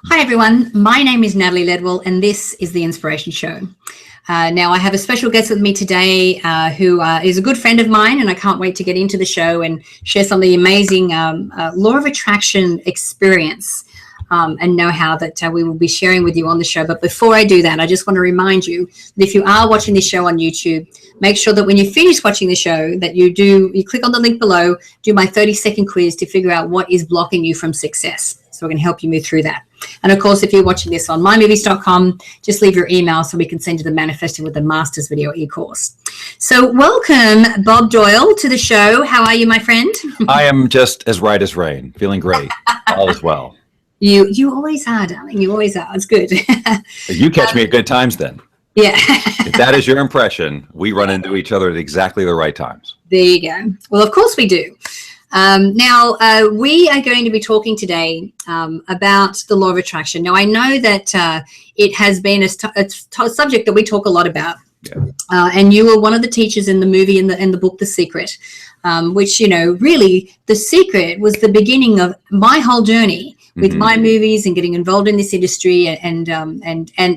Hi everyone, my name is Natalie Ledwell and this is The Inspiration Show. Now I have a special guest with me today who is a good friend of mine, and I can't wait to get into the show and share some of the amazing law of attraction experience and know-how that we will be sharing with you on the show. But before I do that, I just want to remind you that if you are watching this show on YouTube, make sure that when you finish watching the show that you click on the link below, do my 30-second quiz to figure out what is blocking you from success. So we're going to help you move through that. And of course, if you're watching this on mymovies.com, just leave your email so we can send you the Manifesting with the Masters video e-course. So welcome, Bob Doyle, to the show. How are you, my friend? I am just as right as rain, feeling great. All is well. You always are, darling. You always are. It's good. You catch me at good times then. Yeah. If that is your impression, we run into each other at exactly the right times. There you go. Well, of course we do. Now, we are going to be talking today about the law of attraction. Now, I know that it has been a subject that we talk a lot about. Yeah. And you were one of the teachers in the movie and the book, The Secret, which, really, The Secret was the beginning of my whole journey with my movies and getting involved in this industry and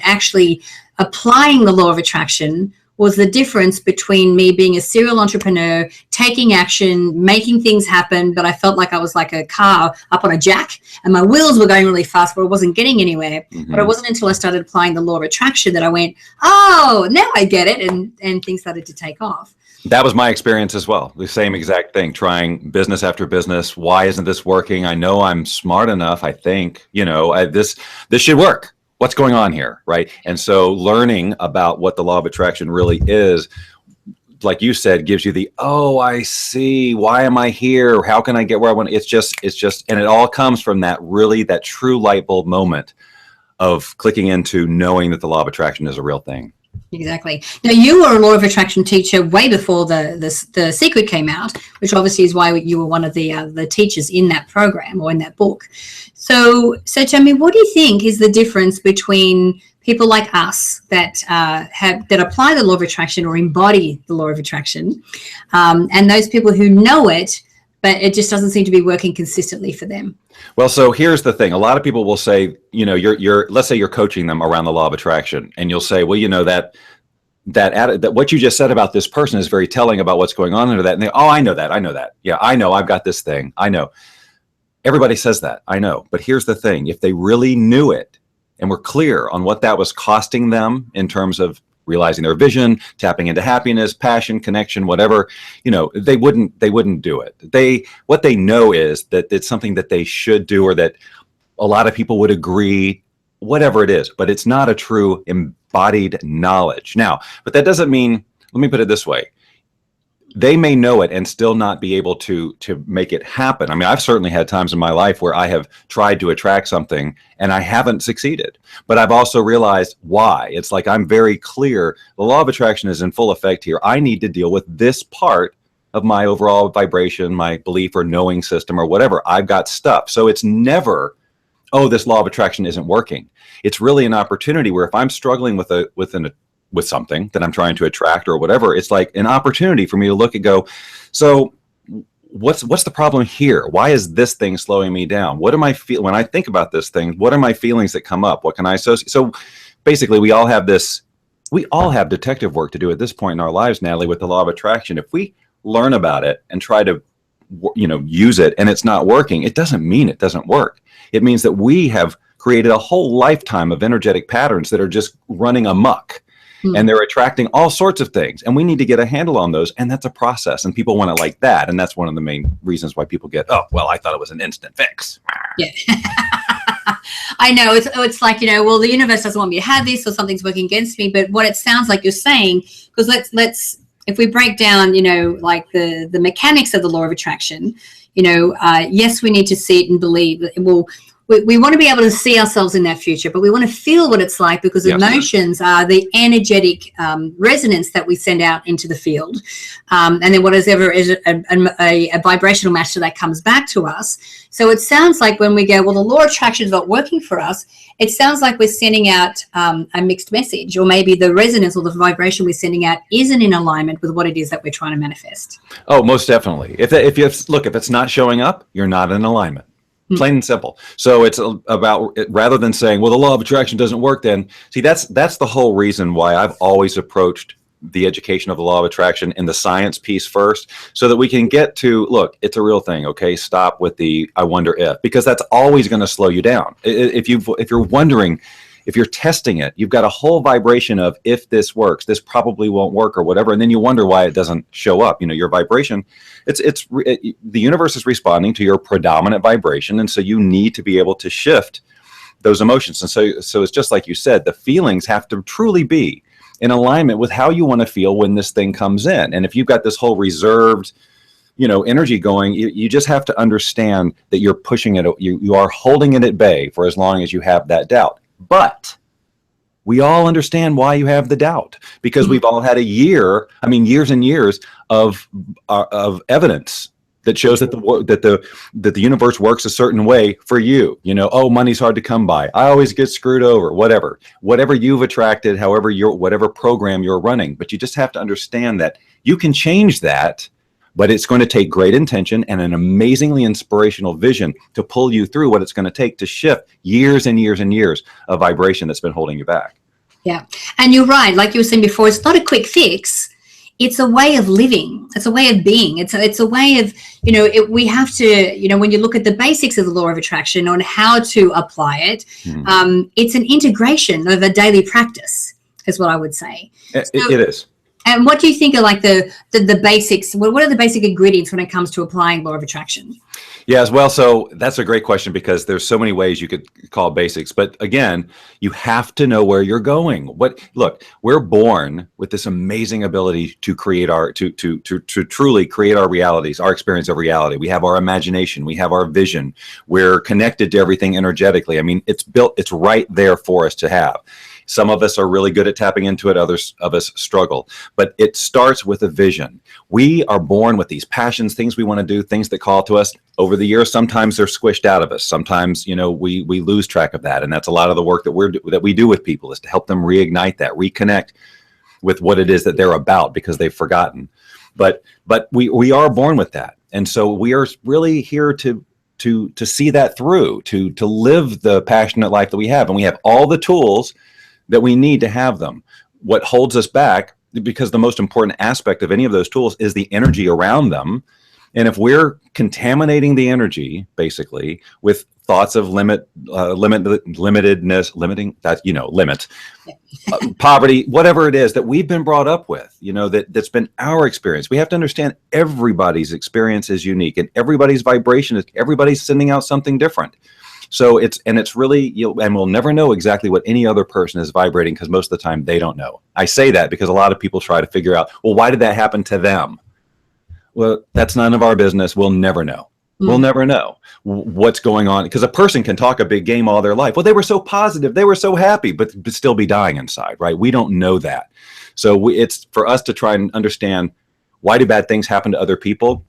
actually applying the law of attraction was the difference between me being a serial entrepreneur, taking action, making things happen, but I felt like I was like a car up on a jack and my wheels were going really fast, but I wasn't getting anywhere. But it wasn't until I started applying the law of attraction that I went, oh, now I get it, and things started to take off. That was my experience as well. The same exact thing, trying business after business. Why isn't this working? I know I'm smart enough, I think, this should work. What's going on here, right? And so learning about what the law of attraction really is, like you said, gives you the, oh, I see, why am I here? How can I get where I want? It's just, and it all comes from that true light bulb moment of clicking into knowing that the law of attraction is a real thing. Exactly. Now, you were a law of attraction teacher way before the Secret came out, which obviously is why you were one of the teachers in that program or in that book. So tell me, what do you think is the difference between people like us that apply the law of attraction or embody the law of attraction, and those people who know it, but it just doesn't seem to be working consistently for them? Well, so here's the thing. A lot of people will say, let's say you're coaching them around the law of attraction, and you'll say, well, that what you just said about this person is very telling about what's going on under that. And they, oh, I know that. Yeah, I know. I've got this thing. I know. Everybody says that. I know. But here's the thing. If they really knew it and were clear on what that was costing them in terms of realizing their vision, tapping into happiness, passion, connection, whatever, they wouldn't do it. What they know is that it's something that they should do, or that a lot of people would agree, whatever it is, but it's not a true embodied knowledge. Now, but that doesn't mean, let me put it this way. They may know it and still not be able to make it happen. I mean, I've certainly had times in my life where I have tried to attract something and I haven't succeeded, but I've also realized why. It's like, I'm very clear. The law of attraction is in full effect here. I need to deal with this part of my overall vibration, my belief or knowing system or whatever. I've got stuff. So it's never, oh, this law of attraction isn't working. It's really an opportunity where if I'm struggling with something that I'm trying to attract or whatever, it's like an opportunity for me to look and go, so what's the problem here? Why is this thing slowing me down? What am I feel when I think about this thing? What are my feelings that come up? What can I associate? So basically we all have detective work to do at this point in our lives, Natalie, with the law of attraction. If we learn about it and try to, use it and it's not working, it doesn't mean it doesn't work. It means that we have created a whole lifetime of energetic patterns that are just running amok. And they're attracting all sorts of things. And we need to get a handle on those. And that's a process. And people want it like that. And that's one of the main reasons why people get, oh, well, I thought it was an instant fix. Yeah. I know. It's like, well, the universe doesn't want me to have this, or something's working against me. But what it sounds like you're saying, because let's if we break down, like the mechanics of the law of attraction, yes, we need to see it and believe that it will. We want to be able to see ourselves in that future, but we want to feel what it's like, because emotions are the energetic resonance that we send out into the field. And then whatever is a vibrational match that comes back to us. So it sounds like when we go, well, the law of attraction is not working for us, it sounds like we're sending out a mixed message, or maybe the resonance or the vibration we're sending out isn't in alignment with what it is that we're trying to manifest. Oh, most definitely. If it's not showing up, you're not in alignment. Plain and simple. So it's about, rather than saying, well, the law of attraction doesn't work, then see, that's the whole reason why I've always approached the education of the law of attraction in the science piece first, so that we can get to, look, it's a real thing. Okay. Stop with the, I wonder if, because that's always going to slow you down. If you're wondering, if you're testing it, you've got a whole vibration of, if this works, this probably won't work, or whatever. And then you wonder why it doesn't show up. Your vibration, the universe is responding to your predominant vibration. And so you need to be able to shift those emotions. And so it's just like you said, the feelings have to truly be in alignment with how you want to feel when this thing comes in. And if you've got this whole reserved, energy going, you just have to understand that you're pushing it, you are holding it at bay for as long as you have that doubt. But we all understand why you have the doubt, because we've all had years and years of evidence that shows that the universe works a certain way for you. Oh, money's hard to come by. I always get screwed over. Whatever you've attracted, whatever program you're running. But you just have to understand that you can change that. But it's going to take great intention and an amazingly inspirational vision to pull you through what it's going to take to shift years and years and years of vibration that's been holding you back. Yeah. And you're right. Like you were saying before, it's not a quick fix. It's a way of living. It's a way of being. It's a way of, we have to, when you look at the basics of the law of attraction on how to apply it, it's an integration of a daily practice, is what I would say. It is. And what do you think are like the basics? What are the basic ingredients when it comes to applying law of attraction? Yeah, as well. So that's a great question, because there's so many ways you could call basics. But again, you have to know where you're going. Look, we're born with this amazing ability to create to truly create our realities, our experience of reality. We have our imagination, we have our vision. We're connected to everything energetically. It's right there for us to have. Some of us are really good at tapping into it. Others of us struggle. But it starts with a vision. We are born with these passions, things we want to do, things that call to us. Over the years, sometimes they're squished out of us. Sometimes, we lose track of that. And that's a lot of the work that we do with people, is to help them reignite that, reconnect with what it is that they're about, because they've forgotten. But we are born with that. And so we are really here to see that through, to live the passionate life that we have. And we have all the tools that we need to have them. What holds us back, because the most important aspect of any of those tools is the energy around them. And if we're contaminating the energy, basically, with thoughts of limitedness, limiting that, limit, poverty, whatever it is that we've been brought up with, that's been our experience. We have to understand everybody's experience is unique, and everybody's vibration is, everybody's sending out something different. So it's really, and we'll never know exactly what any other person is vibrating, because most of the time they don't know. I say that because a lot of people try to figure out, well, why did that happen to them? Well, that's none of our business. We'll never know. We'll never know what's going on, because a person can talk a big game all their life. Well, they were so positive, they were so happy, but still be dying inside, right? We don't know that. So it's for us to try and understand, why do bad things happen to other people?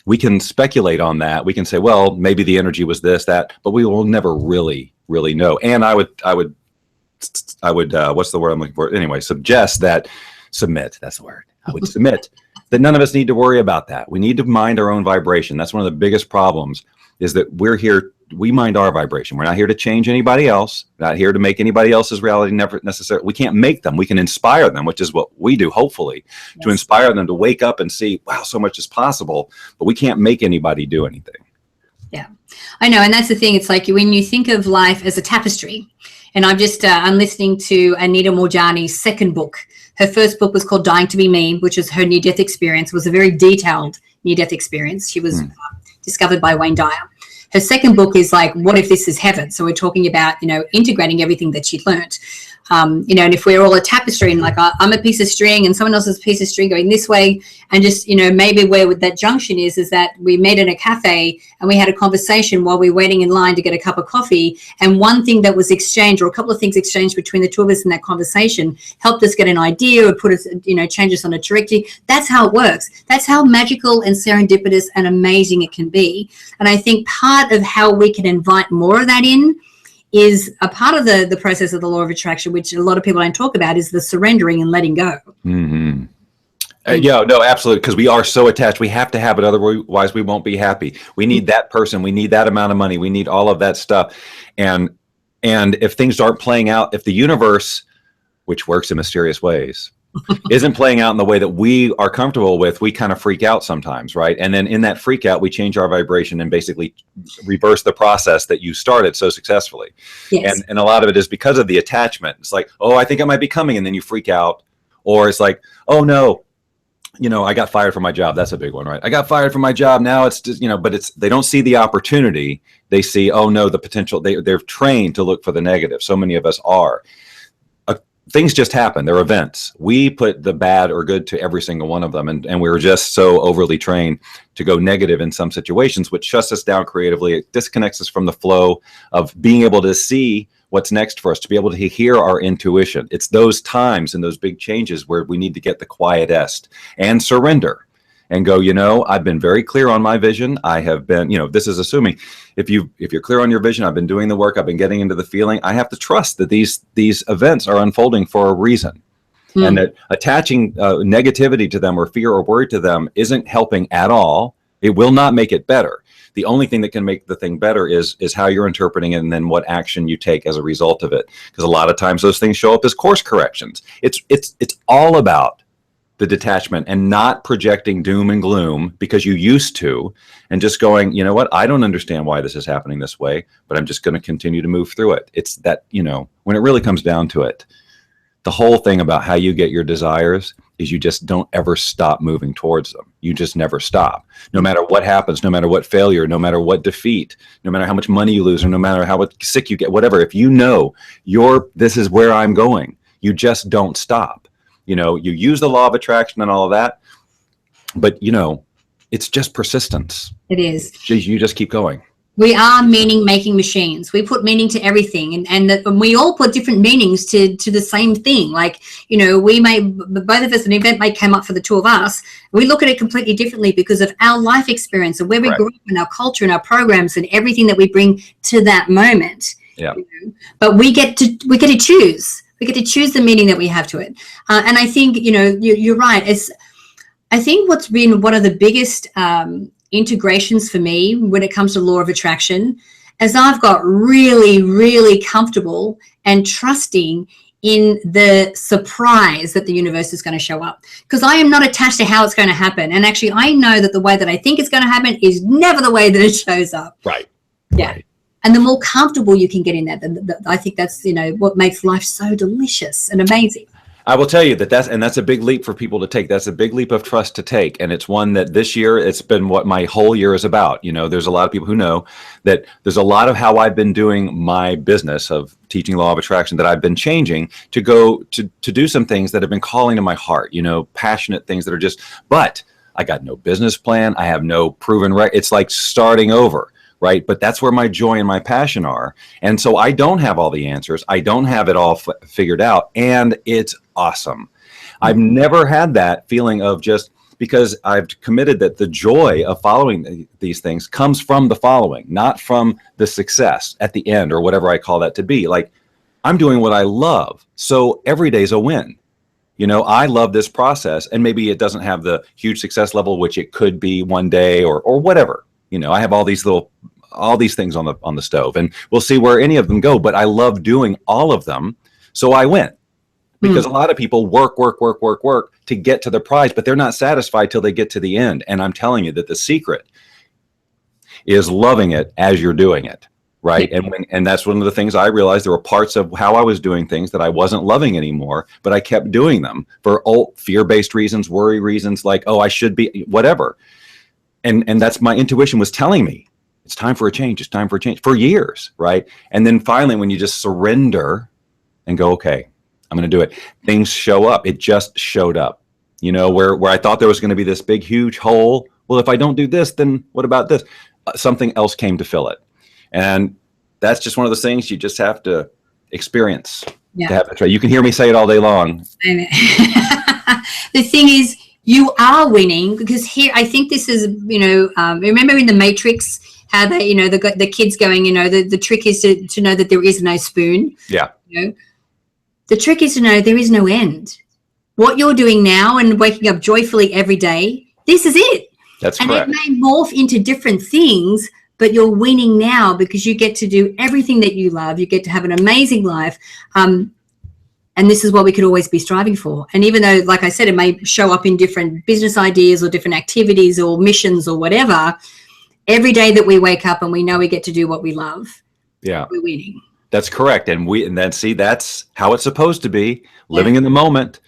We can speculate on that. We can say, well, maybe the energy was this, that, but we will never really know. And I would, what's the word I'm looking for? Anyway, submit. That's the word. I would submit that none of us need to worry about that. We need to mind our own vibration. That's one of the biggest problems, is that we mind our vibration. We're not here to change anybody else, not here to make anybody else's reality never necessarily. We can't make them. We can inspire them, which is what we do, hopefully, yes, to inspire them to wake up and see, wow, so much is possible, but we can't make anybody do anything. Yeah, I know. And that's the thing. It's like when you think of life as a tapestry, and I'm listening to Anita Moorjani's second book. Her first book was called Dying to Be Me, which is her near-death experience. It was a very detailed near-death experience. She was discovered by Wayne Dyer. Her second book is like, what if this is heaven? So we're talking about, integrating everything that she learned. And if we're all a tapestry, and like I'm a piece of string and someone else is a piece of string going this way, and just, maybe where that junction is that we met in a cafe and we had a conversation while we were waiting in line to get a cup of coffee. And one thing that was exchanged, or a couple of things exchanged between the two of us in that conversation, helped us get an idea or put us, change us on a trajectory. That's how it works. That's how magical and serendipitous and amazing it can be. And I think part of how we can invite more of that in is a part of the process of the law of attraction, which a lot of people don't talk about, is the surrendering and letting go. Mm-hmm. Yeah, no, absolutely. Because we are so attached. We have to have it. Otherwise, we won't be happy. We need that person. We need that amount of money. We need all of that stuff. And if things aren't playing out, if the universe, which works in mysterious ways, isn't playing out in the way that we are comfortable with, we kind of freak out sometimes, right? And then in that freak out, we change our vibration and basically reverse the process that you started so successfully. Yes. And a lot of it is because of the attachment. It's like, oh, I think it might be coming. And then you freak out. Or it's like, oh, no. I got fired from my job. That's a big one, right? I got fired from my job. Now it's just, but they don't see the opportunity. They see, oh no, the potential. They're trained to look for the negative. So many of us are. Things just happen. They're events. We put the bad or good to every single one of them. And we're just so overly trained to go negative in some situations, which shuts us down creatively. It disconnects us from the flow of being able to see what's next for us, to be able to hear our intuition. It's those times and those big changes where we need to get the quietest and surrender and go, I've been very clear on my vision. I have been, this is assuming if you're clear on your vision, I've been doing the work, I've been getting into the feeling. I have to trust that these events are unfolding for a reason. And that attaching negativity to them or fear or worry to them isn't helping at all. It will not make it better. The only thing that can make the thing better is how you're interpreting it and then what action you take as a result of it. Because a lot of times those things show up as course corrections. It's all about the detachment and not projecting doom and gloom because you used to, and just going, you know what, I don't understand why this is happening this way, but I'm just going to continue to move through it. It's that, when it really comes down to it, the whole thing about how you get your desires is you just don't ever stop moving towards them. You just never stop. No matter what happens, no matter what failure, no matter what defeat, no matter how much money you lose, or no matter how sick you get, whatever, if this is where I'm going, you just don't stop. You use the law of attraction and all of that, but it's just persistence. It is. You just keep going. We are meaning-making machines. We put meaning to everything, and we all put different meanings to the same thing. Like, we may, both of us, an event may come up for the two of us. We look at it completely differently because of our life experience and where we grew up and our culture and our programs and everything that we bring to that moment. Yeah. But we get to choose. We get to choose the meaning that we have to it. And I think, you're right. I think what's been one of the biggest integrations for me when it comes to law of attraction, as I've got really, really comfortable and trusting in the surprise that the universe is going to show up, because I am not attached to how it's going to happen. And actually, I know that the way that I think it's going to happen is never the way that it shows up. Right. Yeah. Right. And the more comfortable you can get in that, I think that's, what makes life so delicious and amazing. I will tell you that's a big leap for people to take. That's a big leap of trust to take. And it's one that this year, it's been what my whole year is about. There's a lot of people who know that there's a lot of how I've been doing my business of teaching law of attraction that I've been changing to go to do some things that have been calling to my heart, passionate things that are but I got no business plan. I have no proven it's like starting over. Right. But that's where my joy and my passion are. And so I don't have all the answers. I don't have it all figured out. And it's awesome. I've never had that feeling of just because I've committed that the joy of following these things comes from the following, not from the success at the end or whatever I call that to be. Like, I'm doing what I love. So every day's a win. I love this process, and maybe it doesn't have the huge success level, which it could be one day or whatever. I have all these things on the stove, and we'll see where any of them go. But I love doing all of them, so I win. Because a lot of people work to get to the prize, but they're not satisfied till they get to the end. And I'm telling you that the secret is loving it as you're doing it, right? And that's one of the things I realized. There were parts of how I was doing things that I wasn't loving anymore, but I kept doing them for fear-based reasons, worry reasons, like, oh, I should be whatever. And that's my intuition was telling me, it's time for a change. It's time for a change for years, right? And then finally, when you just surrender and go, okay, I'm going to do it, things show up. It just showed up, where I thought there was going to be this big, huge hole. Well, if I don't do this, then what about this? Something else came to fill it. And that's just one of those things you just have to experience. Yeah. To have it. You can hear me say it all day long. The thing is, you are winning, because here, I think this is, remember in the Matrix, how they, the kids going, the trick is to know that there is no spoon. Yeah. The trick is to know there is no end. what you're doing now and waking up joyfully every day, this is it. That's and correct. It may morph into different things, but you're winning now because you get to do everything that you love. You get to have an amazing life. And this is what we could always be striving for. And even though, like I said, it may show up in different business ideas or different activities or missions or whatever, every day that we wake up and we know we get to do what we love, we're winning. That's correct. And then see, that's how it's supposed to be, living in the moment,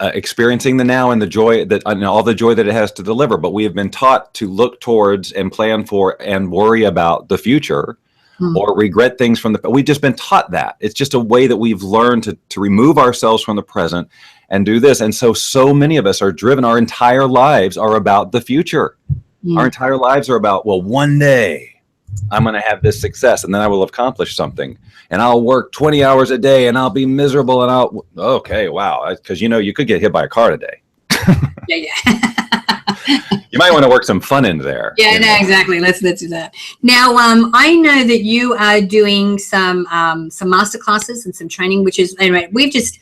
experiencing the now and the joy and all the joy that it has to deliver. But we have been taught to look towards and plan for and worry about the future. Or regret things from we've just been taught that. It's just a way that we've learned to remove ourselves from the present and do this. And so many of us are driven. Our entire lives are about the future. Our entire lives are about, well, one day I'm going to have this success and then I will have accomplished something and I'll work 20 hours a day and I'll be miserable and okay, wow. Because, you could get hit by a car today. Yeah. You might want to work some fun into there. Yeah, no, exactly. Let's do that. Now, I know that you are doing some master classes and some training, which is, anyway, we've just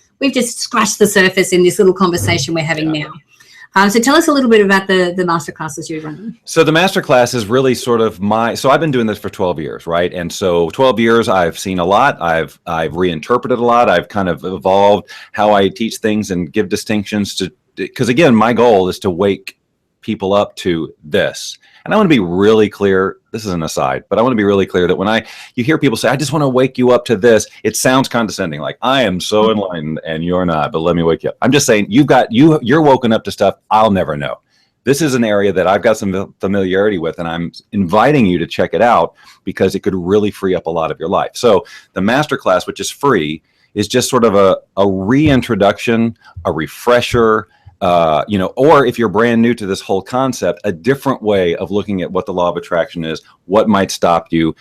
scratched the surface in this little conversation we're having now. So tell us a little bit about the master classes you're running. So the master class is really sort of so I've been doing this for 12 years, right? And so 12 years, I've seen a lot. I've reinterpreted a lot. I've kind of evolved how I teach things and give distinctions because again, my goal is to wake people up to this. And I want to be really clear. This is an aside, but I want to be really clear that when you hear people say, I just want to wake you up to this, it sounds condescending. Like I am so enlightened and you're not, but let me wake you up. I'm just saying you're woken up to stuff I'll never know. This is an area that I've got some familiarity with, and I'm inviting you to check it out because it could really free up a lot of your life. So the masterclass, which is free, is just sort of a reintroduction, a refresher, or if you're brand new to this whole concept, a different way of looking at what the law of attraction is, what might stop you,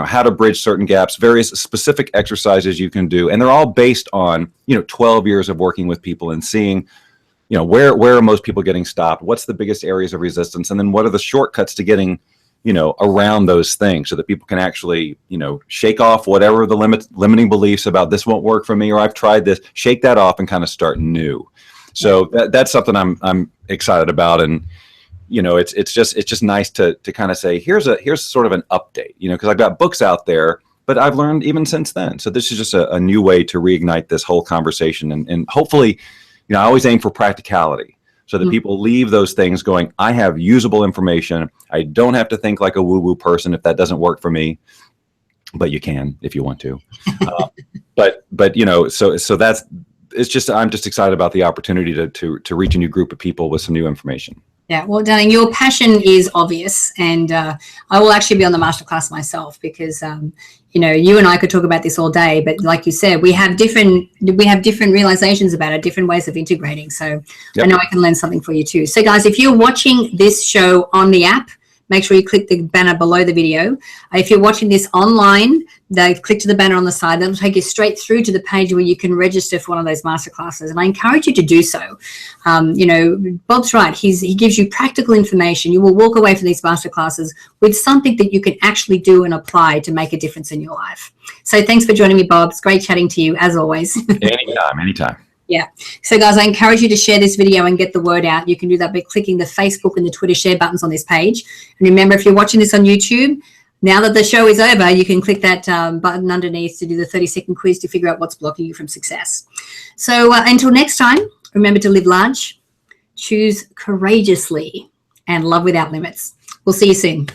how to bridge certain gaps, various specific exercises you can do. And they're all based on, 12 years of working with people and seeing, where are most people getting stopped? What's the biggest areas of resistance? And then what are the shortcuts to getting, around those things so that people can actually, shake off whatever the limiting beliefs about this won't work for me, or I've tried this, shake that off and kind of start new. So that's something I'm excited about, and it's just nice to kind of say here's sort of an update, because I've got books out there, but I've learned even since then. So this is just a new way to reignite this whole conversation, and hopefully, I always aim for practicality so that people leave those things going, I have usable information. I don't have to think like a woo-woo person if that doesn't work for me, but you can if you want to. But so that's. I'm just excited about the opportunity to reach a new group of people with some new information. Yeah, well, darling, your passion is obvious, and I will actually be on the masterclass myself because you and I could talk about this all day, but like you said, we have different realizations about it, different ways of integrating. So I know I can learn something for you too. So guys, if you're watching this show on the app, make sure you click the banner below the video. If you're watching this online, click to the banner on the side. That'll take you straight through to the page where you can register for one of those masterclasses. And I encourage you to do so. Bob's right. He gives you practical information. You will walk away from these masterclasses with something that you can actually do and apply to make a difference in your life. So thanks for joining me, Bob. It's great chatting to you as always. Anytime. Yeah. So guys, I encourage you to share this video and get the word out. You can do that by clicking the Facebook and the Twitter share buttons on this page. And remember, if you're watching this on YouTube, now that the show is over, you can click that button underneath to do the 30-second quiz to figure out what's blocking you from success. So until next time, remember to live large, choose courageously, and love without limits. We'll see you soon.